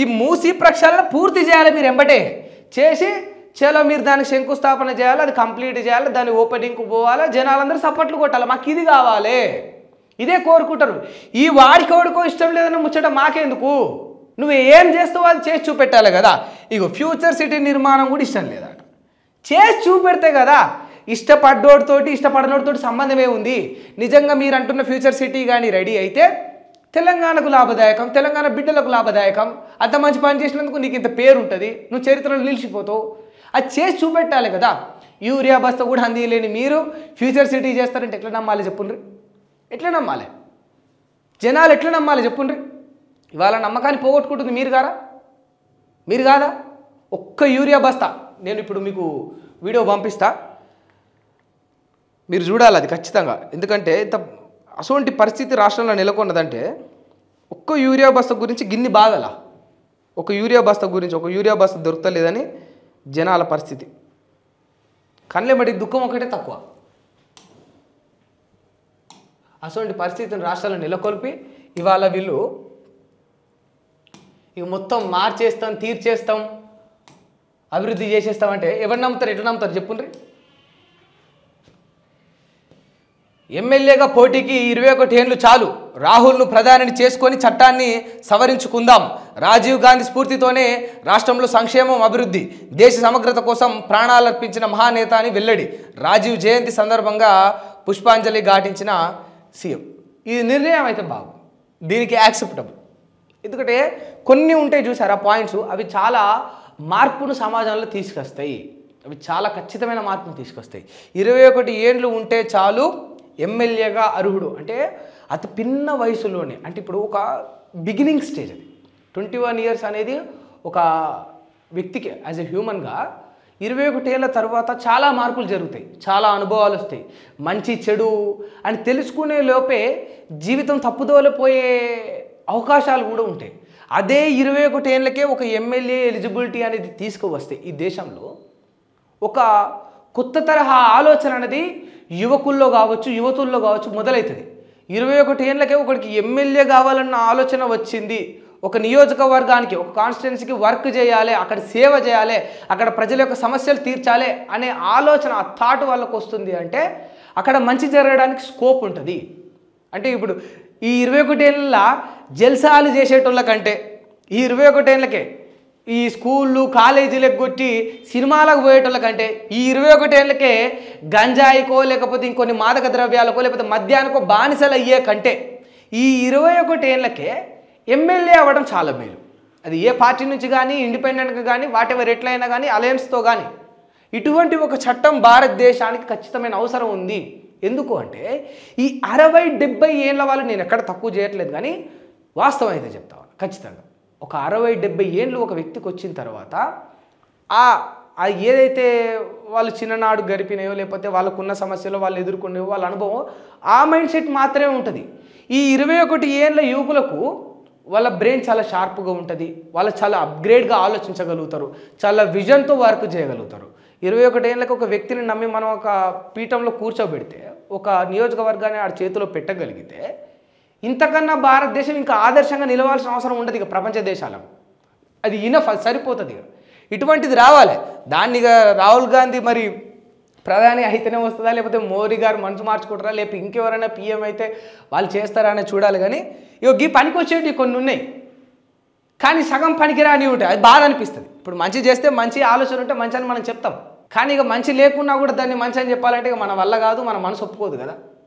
ఈ మూసి ప్రక్షాళన పూర్తి చేయాలి మీరు ఎంబటే చేసి చలో మీరు దానికి శంకుస్థాపన చేయాలి, అది కంప్లీట్ చేయాలి, దాని ఓపెనింగ్కు పోవాలి, జనాలందరూ సపోర్ట్లు కొట్టాలి, మాకు ఇది కావాలి, ఇదే కోరుకుంటారు. ఈ వాడికోడుకో ఇష్టం లేదన్న ముచ్చట మాకెందుకు, నువ్వు ఏం చేస్తావో అది చేసి చూపెట్టాలి కదా. ఇగో ఫ్యూచర్ సిటీ నిర్మాణం కూడా ఇష్టం లేదట, చేసి చూపెడితే కదా. ఇష్టపడ్డోడితోటి ఇష్టపడనోడితోటి సంబంధమే ఉంది. నిజంగా మీరు అంటున్న ఫ్యూచర్ సిటీ కానీ రెడీ అయితే తెలంగాణకు లాభదాయకం, తెలంగాణ బిడ్డలకు లాభదాయకం. అంత మంచి పని చేసినందుకు నీకు ఇంత పేరు ఉంటుంది, నువ్వు చరిత్రలో నిలిచిపోతావు. అది చేసి చూపెట్టాలి కదా. యూరియా బస్తా కూడా అందిలేని మీరు ఫ్యూచర్ సిటీ చేస్తారంటే ఎట్లా నమ్మాలి చెప్పుండ్రి? ఎట్లా నమ్మాలి? జనాలు ఎట్లా నమ్మాలి చెప్పుండ్రి? ఇవాళ నమ్మకాన్ని పోగొట్టుకుంటుంది మీరు కాదా? ఒక్క యూరియా బస్తా నేను ఇప్పుడు మీకు వీడియో పంపిస్తా, మీరు చూడాలి అది ఖచ్చితంగా. ఎందుకంటే ఇంత అటువంటి పరిస్థితి రాష్ట్రంలో నెలకొన్నదంటే ఒక్క యూరియా బస్తా గురించి గిన్ని బాధలా, ఒక యూరియా బస్తా దొరకలేదని జనాల పరిస్థితి. కళ్ళెంబడి దుఃఖం ఒకటే తక్కువ. అటువంటి పరిస్థితిని రాష్ట్రాల్లో నెలకొల్పి ఇవాళ వీళ్ళు ఇక మొత్తం మార్చేస్తాం, తీర్చేస్తాం, అభివృద్ధి చేసేస్తామంటే ఎవరు నమ్ముతారు? ఎట్లా నమ్ముతారు చెప్పుండ్రి? ఎమ్మెల్యేగా పోటీకి 21 ఏళ్ళు చాలు, రాహుల్ను ప్రధానిని చేసుకొని చట్టాన్ని సవరించుకుందాం, రాజీవ్ గాంధీ స్ఫూర్తితోనే రాష్ట్రంలో సంక్షేమం, అభివృద్ధి, దేశ సమగ్రత కోసం ప్రాణాలర్పించిన మహానేత అని వెల్లడి, రాజీవ్ జయంతి సందర్భంగా పుష్పాంజలి ఘాటించిన సీఎం. ఈ నిర్ణయం అయితే బాగుంది, దీనికి యాక్సెప్టబుల్. ఎందుకంటే కొన్ని ఉంటాయి చూసారా పాయింట్స్, అవి చాలా మార్పును సమాజంలో తీసుకొస్తాయి, అవి చాలా ఖచ్చితమైన మార్పును తీసుకొస్తాయి. 21 ఏళ్ళు ఉంటే చాలు ఎమ్మెల్యేగా అర్హుడు అంటే అతి పిన్న వయసులోనే, అంటే ఇప్పుడు ఒక బిగినింగ్ స్టేజ్ అది. 21 ఇయర్స్ అనేది ఒక వ్యక్తికి యాజ్ ఎ హ్యూమన్గా 21 ఏళ్ళ తర్వాత చాలా మార్పులు జరుగుతాయి, చాలా అనుభవాలు వస్తాయి, మంచి చెడు అని తెలుసుకునే లోపే జీవితం తప్పుదోలపోయే అవకాశాలు కూడా ఉంటాయి. అదే 21 ఏళ్ళకే ఒక ఎమ్మెల్యే ఎలిజిబిలిటీ అనేది తీసుకువస్తే ఈ దేశంలో ఒక కొత్త తరహా ఆలోచన అనేది యువకుల్లో కావచ్చు, యువతుల్లో కావచ్చు మొదలవుతుంది. 21 ఏళ్ళకే ఒకరికి ఎమ్మెల్యే కావాలన్న ఆలోచన వచ్చింది, ఒక నియోజకవర్గానికి, ఒక కాన్స్టిట్యున్సీకి వర్క్ చేయాలి, అక్కడ సేవ చేయాలి, అక్కడ ప్రజల యొక్క సమస్యలు తీర్చాలి అనే ఆలోచన, ఆ థాట్ వాళ్ళకు వస్తుంది అంటే అక్కడ మంచి జరగడానికి స్కోప్ ఉంటుంది. అంటే ఇప్పుడు ఈ 21 ఏళ్ళ జల్సాలు చేసేటోళ్ళ కంటే ఈ 21 ఏళ్ళకే ఈ స్కూళ్ళు కాలేజీలకు కొట్టి సినిమాలకు పోయేటోళ్ళ కంటే ఈ 21 ఏళ్ళకే గంజాయికో లేకపోతే ఇంకొన్ని మాదక ద్రవ్యాలకో లేకపోతే మద్యానికో బానిసలు అయ్యే కంటే ఈ 21 ఏళ్ళకే ఎమ్మెల్యే అవ్వడం చాలా మేలు. అది ఏ పార్టీ నుంచి కానీ, ఇండిపెండెంట్గా కానీ, వాటెవర్ ఎట్లయినా కానీ, అలయన్స్తో కానీ. ఇటువంటి ఒక చట్టం భారతదేశానికి ఖచ్చితమైన అవసరం ఉంది. ఎందుకు అంటే ఈ 60-70 ఏళ్ళ వాళ్ళు, నేను ఎక్కడ తక్కువ చేయట్లేదు కానీ వాస్తవం అయితే చెప్తాను ఖచ్చితంగా, ఒక 60-70 ఏళ్ళు ఒక వ్యక్తికి వచ్చిన తర్వాత ఏదైతే వాళ్ళు చిన్ననాడు గడిపినాయో లేకపోతే వాళ్ళకున్న సమస్యలో వాళ్ళు ఎదుర్కొనేవో వాళ్ళ అనుభవం, ఆ మైండ్ సెట్ మాత్రమే ఉంటుంది. ఈ 21 ఏళ్ళ యువకులకు వాళ్ళ బ్రెయిన్ చాలా షార్ప్గా ఉంటుంది, వాళ్ళు చాలా అప్గ్రేడ్గా ఆలోచించగలుగుతారు, చాలా విజన్తో వర్క్ చేయగలుగుతారు. 21 ఏళ్ళకి ఒక వ్యక్తిని నమ్మి మనం ఒక పీఠంలో కూర్చోబెడితే, ఒక నియోజకవర్గాన్ని ఆడ చేతిలో పెట్టగలిగితే ఇంతకన్నా భారతదేశం ఇంకా ఆదర్శంగా నిలవాల్సిన అవసరం ఉండదు ఇక ప్రపంచ దేశాలకు. అది ఇనఫ్, అది సరిపోతుంది. ఇక ఇటువంటిది రావాలి. దాన్ని రాహుల్ గాంధీ మరి ప్రధాని అయితేనే వస్తుందా, లేకపోతే మోడీ గారు మనసు మార్చుకుంటారా, లేకపోతే ఇంకెవరైనా పీఎం అయితే వాళ్ళు చేస్తారా అని చూడాలి. కానీ ఈ పనికి వచ్చేవి కొన్ని ఉన్నాయి, కానీ సగం పనికిరాని ఉంటాయి, అది బాధ అనిపిస్తుంది. ఇప్పుడు మంచి చేస్తే, మంచి ఆలోచన ఉంటే మంచి అని మనం చెప్తాం, కానీ ఇక మంచి లేకున్నా కూడా దాన్ని మంచి అని చెప్పాలంటే ఇక మన వల్ల కాదు, మన మనసు ఒప్పుకోదు కదా.